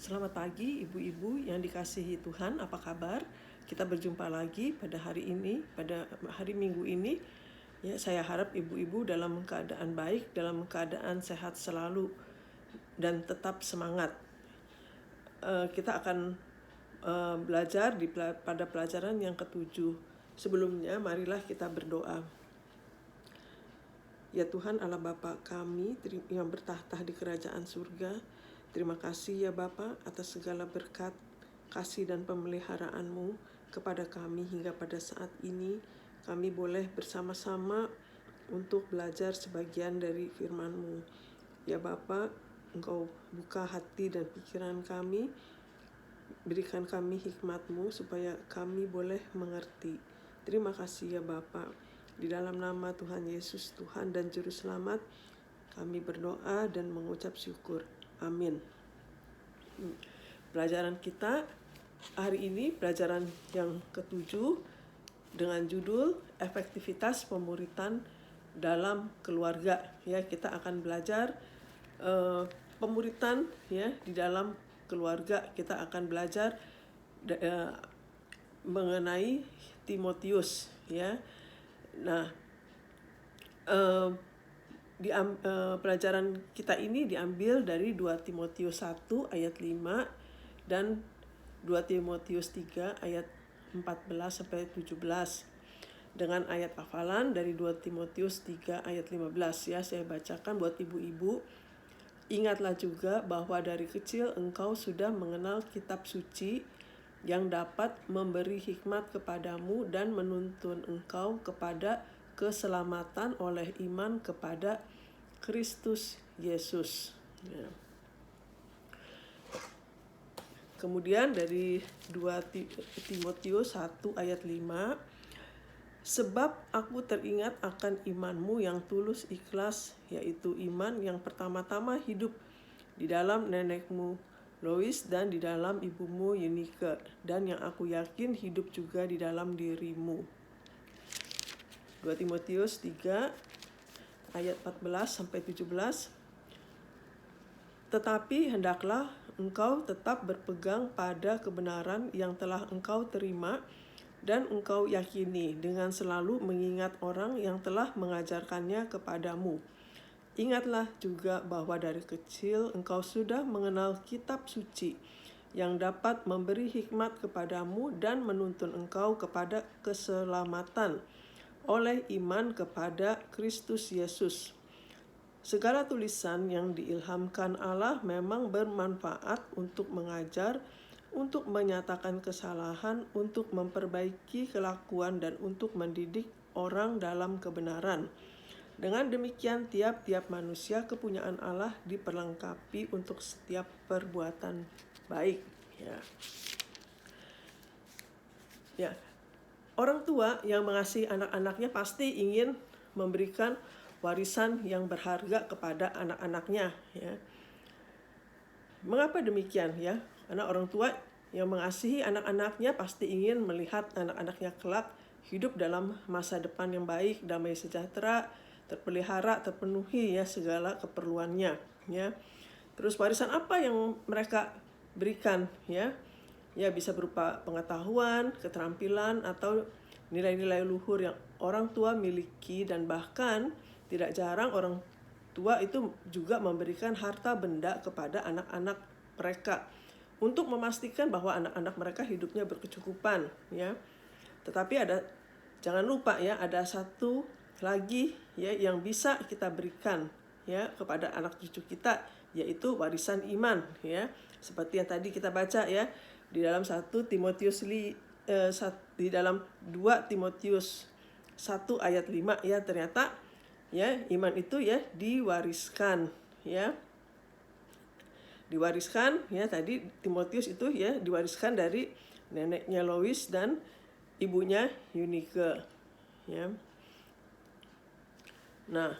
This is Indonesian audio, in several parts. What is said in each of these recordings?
Selamat pagi ibu-ibu yang dikasihi Tuhan, apa kabar? Kita berjumpa lagi pada hari ini, pada hari Minggu ini. Ya, saya harap ibu-ibu dalam keadaan baik, dalam keadaan sehat selalu dan tetap semangat. Kita akan belajar pada pelajaran yang ketujuh. Sebelumnya, marilah kita berdoa. Ya Tuhan Allah Bapa kami yang bertahta di kerajaan surga, terima kasih ya Bapa atas segala berkat, kasih dan pemeliharaan-Mu kepada kami hingga pada saat ini. Kami boleh bersama-sama untuk belajar sebagian dari firman-Mu. Ya Bapa, Engkau buka hati dan pikiran kami, berikan kami hikmat-Mu supaya kami boleh mengerti. Terima kasih ya Bapa. Di dalam nama Tuhan Yesus, Tuhan dan Juru Selamat, kami berdoa dan mengucap syukur. Amin. Pelajaran kita hari ini, pelajaran yang ketujuh dengan judul efektivitas pemuritan dalam keluarga. Ya, kita akan belajar pemuritan ya di dalam keluarga. Kita akan belajar mengenai Timotius ya. Nah, pelajaran kita ini diambil dari 2 Timotius 1 ayat 5 dan 2 Timotius 3 ayat 14-17 dengan ayat hafalan dari 2 Timotius 3 ayat 15 ya. Saya bacakan buat ibu-ibu. Ingatlah juga bahwa dari kecil engkau sudah mengenal kitab suci yang dapat memberi hikmat kepadamu dan menuntun engkau kepada keselamatan oleh iman kepada Kristus Yesus. Ya. Kemudian dari 2 Timotius 1 ayat 5, sebab aku teringat akan imanmu yang tulus ikhlas, yaitu iman yang pertama-tama hidup di dalam nenekmu Lois dan di dalam ibumu Eunike, dan yang aku yakin hidup juga di dalam dirimu. 2 Timotius 3 ayat 14-17. Tetapi hendaklah engkau tetap berpegang pada kebenaran yang telah engkau terima dan engkau yakini, dengan selalu mengingat orang yang telah mengajarkannya kepadamu. Ingatlah juga bahwa dari kecil engkau sudah mengenal kitab suci yang dapat memberi hikmat kepadamu dan menuntun engkau kepada keselamatan oleh iman kepada Kristus Yesus. Segala tulisan yang diilhamkan Allah memang bermanfaat untuk mengajar, untuk menyatakan kesalahan, untuk memperbaiki kelakuan, dan untuk mendidik orang dalam kebenaran. Dengan demikian tiap-tiap manusia kepunyaan Allah diperlengkapi untuk setiap perbuatan baik. Ya. Orang tua yang mengasihi anak-anaknya pasti ingin memberikan warisan yang berharga kepada anak-anaknya. Ya. Mengapa demikian ya? Karena orang tua yang mengasihi anak-anaknya pasti ingin melihat anak-anaknya kelak hidup dalam masa depan yang baik, damai sejahtera, terpelihara, terpenuhi ya segala keperluannya ya. Terus warisan apa yang mereka berikan ya? Ya bisa berupa pengetahuan, keterampilan, atau nilai-nilai luhur yang orang tua miliki, dan bahkan tidak jarang orang tua itu juga memberikan harta benda kepada anak-anak mereka untuk memastikan bahwa anak-anak mereka hidupnya berkecukupan ya. Tetapi jangan lupa ya, ada satu lagi ya yang bisa kita berikan ya kepada anak cucu kita, yaitu warisan iman ya. Seperti yang tadi kita baca ya di dalam 1 Timotius di dalam 2 Timotius 1 ayat 5 ya, ternyata ya iman itu ya diwariskan ya. Diwariskan ya, tadi Timotius itu ya diwariskan dari neneknya Lois dan ibunya Eunike ya. Nah,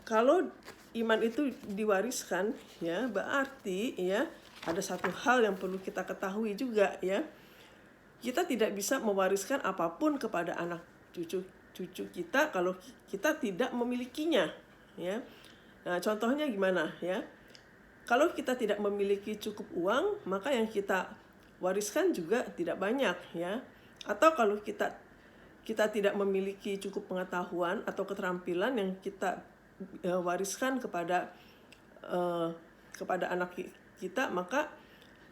kalau iman itu diwariskan ya, berarti ya ada satu hal yang perlu kita ketahui juga ya. Kita tidak bisa mewariskan apapun kepada anak cucu kita kalau kita tidak memilikinya ya. Nah, contohnya gimana ya? kalau kita tidak memiliki cukup uang, maka yang kita wariskan juga tidak banyak, ya. Atau kalau kita tidak memiliki cukup pengetahuan atau keterampilan yang kita wariskan kepada anak kita, maka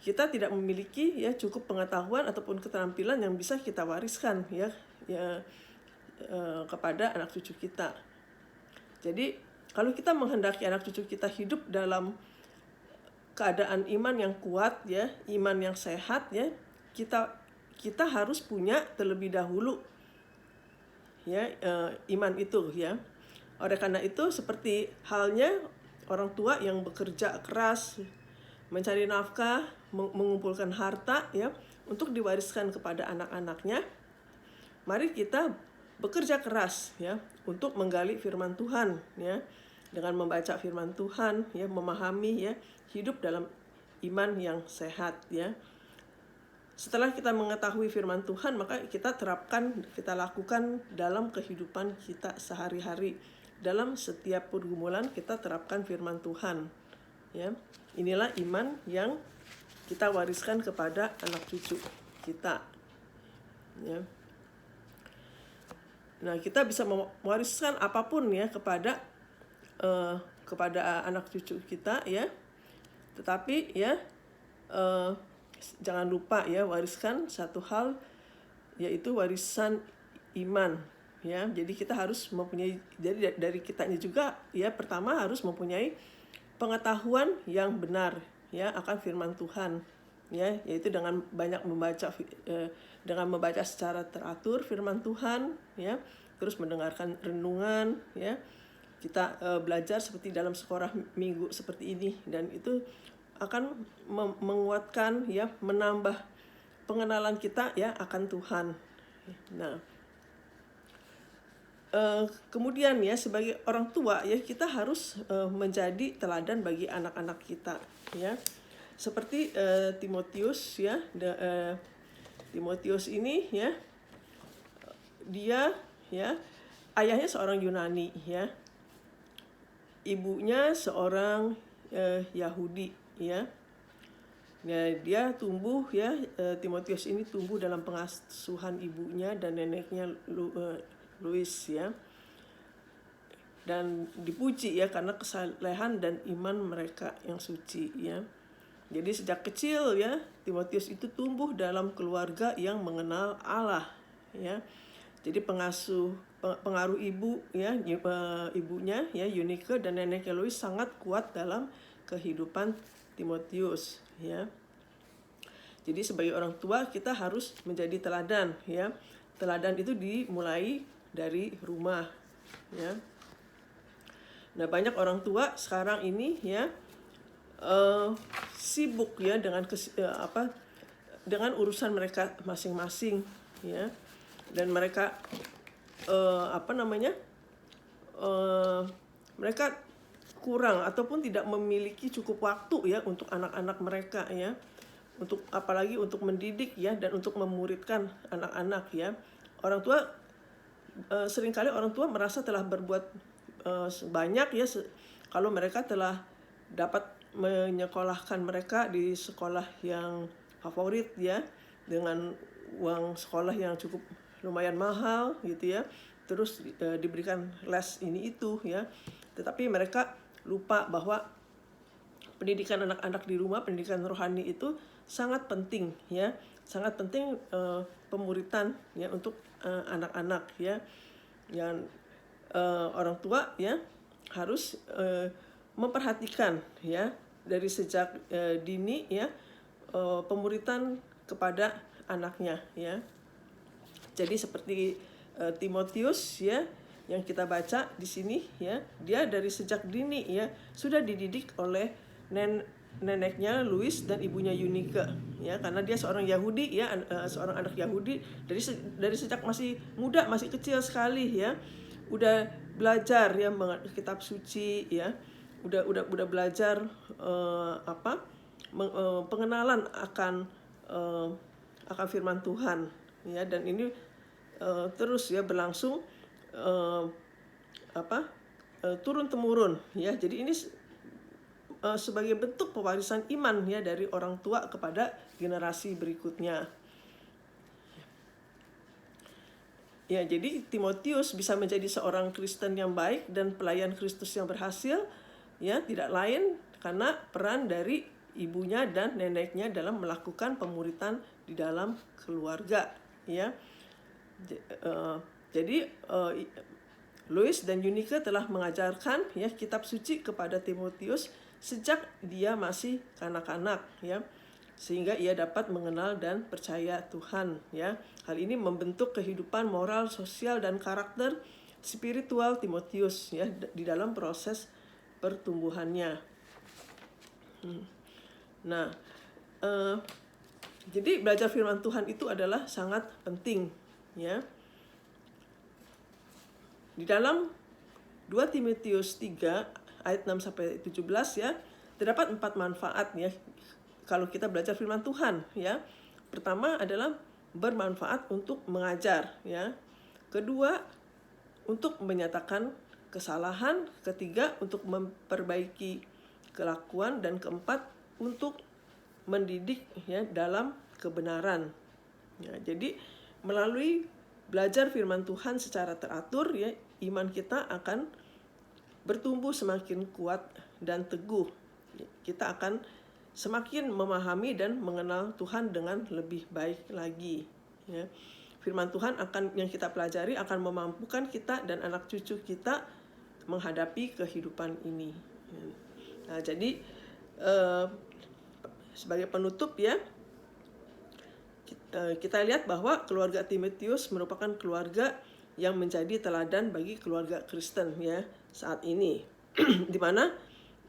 kita tidak memiliki ya cukup pengetahuan ataupun keterampilan yang bisa kita wariskan kepada anak cucu kita. Jadi kalau kita menghendaki anak cucu kita hidup dalam keadaan iman yang kuat, ya, iman yang sehat, ya, kita harus punya terlebih dahulu ya iman itu, ya. Oleh karena itu, seperti halnya orang tua yang bekerja keras mencari nafkah, mengumpulkan harta, ya, untuk diwariskan kepada anak-anaknya, mari kita bekerja keras, ya, untuk menggali firman Tuhan, ya, dengan membaca firman Tuhan, ya, memahami, ya, hidup dalam iman yang sehat, ya. Setelah kita mengetahui firman Tuhan, maka kita terapkan, kita lakukan dalam kehidupan kita sehari-hari. Dalam setiap pergumulan kita terapkan firman Tuhan, ya. Inilah iman yang kita wariskan kepada anak cucu kita, ya. Nah, kita bisa mewariskan apapun, ya, kepada anak cucu kita, ya. Tetapi, ya, jangan lupa, ya, wariskan satu hal, yaitu warisan iman, ya. Jadi kita harus mempunyai, jadi dari kitanya juga, ya, pertama harus mempunyai pengetahuan yang benar, ya, akan firman Tuhan, ya, yaitu dengan banyak membaca secara teratur firman Tuhan, ya, terus mendengarkan renungan, ya. Kita belajar seperti dalam sekolah minggu seperti ini, dan itu akan menguatkan, ya, menambah pengenalan kita, ya, akan Tuhan. Nah, kemudian, ya, sebagai orang tua, ya, kita harus menjadi teladan bagi anak-anak kita, ya. Seperti Timotius, ya, Timotius ini, ya, dia, ya, ayahnya seorang Yunani, ya, ibunya seorang Yahudi, ya. Dia tumbuh, ya, Timotius ini tumbuh dalam pengasuhan ibunya dan neneknya Louis, ya, dan dipuji, ya, karena kesalehan dan iman mereka yang suci, ya. Jadi sejak kecil, ya, Timotius itu tumbuh dalam keluarga yang mengenal Allah, ya. Jadi pengaruh ibu, ya, ibunya, ya, Eunike dan neneknya Louis sangat kuat dalam kehidupan Timotius, ya. Jadi sebagai orang tua kita harus menjadi teladan, ya. Teladan itu dimulai dari rumah, ya. Nah, banyak orang tua sekarang ini, ya, sibuk, ya, dengan urusan mereka masing-masing, ya. Dan mereka mereka kurang ataupun tidak memiliki cukup waktu, ya, untuk anak-anak mereka, ya, apalagi untuk mendidik, ya, dan untuk memuridkan anak-anak, ya. Orang tua seringkali orang tua merasa telah berbuat banyak, ya, kalau mereka telah dapat menyekolahkan mereka di sekolah yang favorit, ya, dengan uang sekolah yang cukup lumayan mahal, gitu, ya, terus diberikan les ini itu, ya. Tetapi mereka lupa bahwa pendidikan anak-anak di rumah, pendidikan rohani itu sangat penting, ya, sangat penting pemuritan, ya, untuk anak-anak, ya. Yang orang tua, ya, harus memperhatikan, ya, dari sejak dini, ya, pemuritan kepada anaknya, ya. Jadi seperti Timotius, ya, yang kita baca di sini, ya, dia dari sejak dini, ya, sudah dididik oleh neneknya Louis dan ibunya Eunike, ya, karena dia seorang Yahudi, ya, seorang anak Yahudi dari sejak masih muda, masih kecil sekali, ya, udah belajar, ya, kitab suci, ya, udah belajar pengenalan akan firman Tuhan, ya, dan ini terus, ya, berlangsung turun temurun, ya. Jadi ini sebagai bentuk pewarisan iman ya dari orang tua kepada generasi berikutnya. Ya, jadi Timotius bisa menjadi seorang Kristen yang baik dan pelayan Kristus yang berhasil, ya, tidak lain karena peran dari ibunya dan neneknya dalam melakukan pemuritan di dalam keluarga, ya. Jadi Lois dan Eunike telah mengajarkan ya kitab suci kepada Timotius sejak dia masih kanak-kanak, ya, sehingga ia dapat mengenal dan percaya Tuhan, ya. Hal ini membentuk kehidupan moral, sosial, dan karakter spiritual Timotius ya di dalam proses pertumbuhannya. Nah, jadi belajar firman Tuhan itu adalah sangat penting, ya. Di dalam 2 Timotius 3 ayat 6 sampai 17 ya, terdapat 4 manfaat ya kalau kita belajar firman Tuhan, ya. Pertama adalah bermanfaat untuk mengajar, ya. Kedua, untuk menyatakan kesalahan. Ketiga, untuk memperbaiki kelakuan. Dan keempat, untuk mendidik ya dalam kebenaran. Ya, jadi melalui belajar firman Tuhan secara teratur ya, iman kita akan bertumbuh semakin kuat dan teguh. Kita akan semakin memahami dan mengenal Tuhan dengan lebih baik lagi, ya. Firman Tuhan yang kita pelajari akan memampukan kita dan anak cucu kita menghadapi kehidupan ini. Nah, jadi sebagai penutup ya, kita lihat bahwa keluarga Timotius merupakan keluarga yang menjadi teladan bagi keluarga Kristen ya saat ini, di mana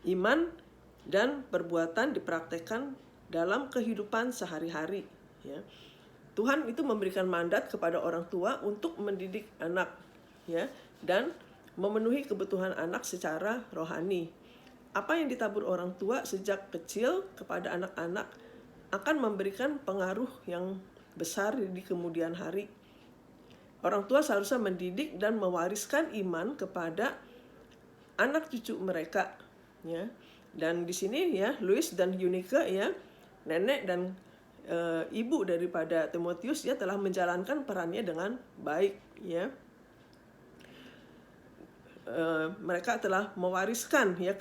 iman dan perbuatan dipraktekkan dalam kehidupan sehari-hari, ya. Tuhan itu memberikan mandat kepada orang tua untuk mendidik anak, ya, dan memenuhi kebutuhan anak secara rohani. Apa yang ditabur orang tua sejak kecil kepada anak-anak akan memberikan pengaruh yang besar di kemudian hari. Orang tua seharusnya mendidik dan mewariskan iman kepada anak cucu mereka, ya. Dan di sini ya, Lois dan Eunike ya, nenek dan ibu daripada Timotius ya telah menjalankan perannya dengan baik, ya. Mereka telah mewariskan ya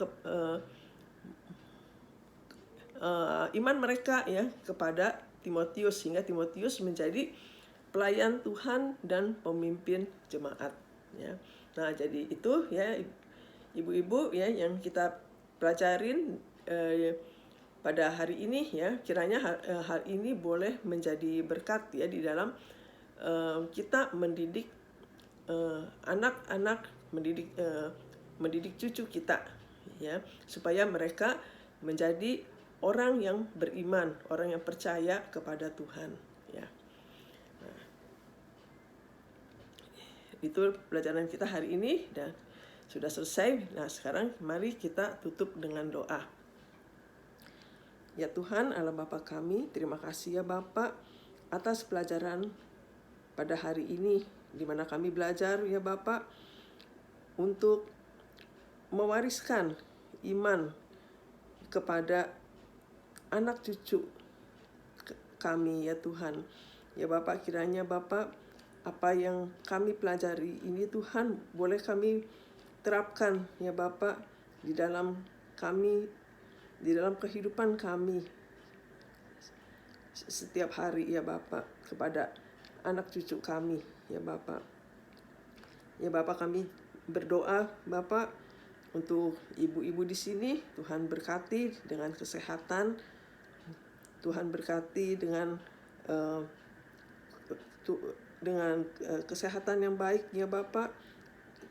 iman mereka ya kepada Timotius, sehingga Timotius menjadi pelayan Tuhan dan pemimpin jemaat, ya. Nah, jadi itu ya ibu-ibu ya yang kita pelajarin pada hari ini ya, kiranya hal ini boleh menjadi berkat ya di dalam kita mendidik anak-anak, mendidik cucu kita ya, supaya mereka menjadi orang yang beriman, orang yang percaya kepada Tuhan, ya. Nah, itu pelajaran kita hari ini dan sudah selesai. Nah, sekarang mari kita tutup dengan doa. Ya Tuhan, Allah Bapa kami, terima kasih ya Bapa atas pelajaran pada hari ini, di mana kami belajar ya Bapa untuk mewariskan iman kepada anak cucu kami ya Tuhan. Ya Bapa, kiranya Bapa apa yang kami pelajari ini Tuhan boleh kami terapkan ya Bapa di dalam kami, di dalam kehidupan kami setiap hari ya Bapa, kepada anak cucu kami ya Bapa. Ya Bapa, kami berdoa Bapa untuk ibu-ibu di sini, Tuhan berkati dengan kesehatan, Tuhan berkati dengan kesehatan yang baik ya Bapa.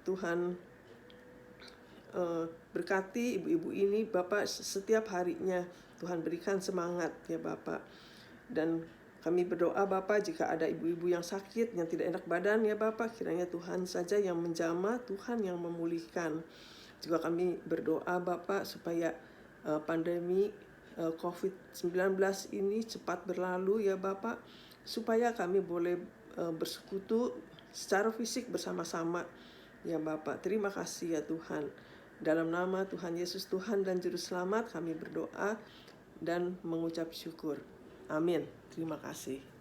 Tuhan berkati ibu-ibu ini Bapak setiap harinya, Tuhan berikan semangat ya Bapak. Dan kami berdoa Bapak, jika ada ibu-ibu yang sakit, yang tidak enak badan ya Bapak, kiranya Tuhan saja yang menjamah, Tuhan yang memulihkan. Juga kami berdoa Bapak supaya pandemi COVID-19 ini cepat berlalu ya Bapak, supaya kami boleh bersekutu secara fisik bersama-sama ya Bapak. Terima kasih ya Tuhan. Dalam nama Tuhan Yesus Tuhan dan Juru Selamat kami berdoa dan mengucap syukur. Amin. Terima kasih.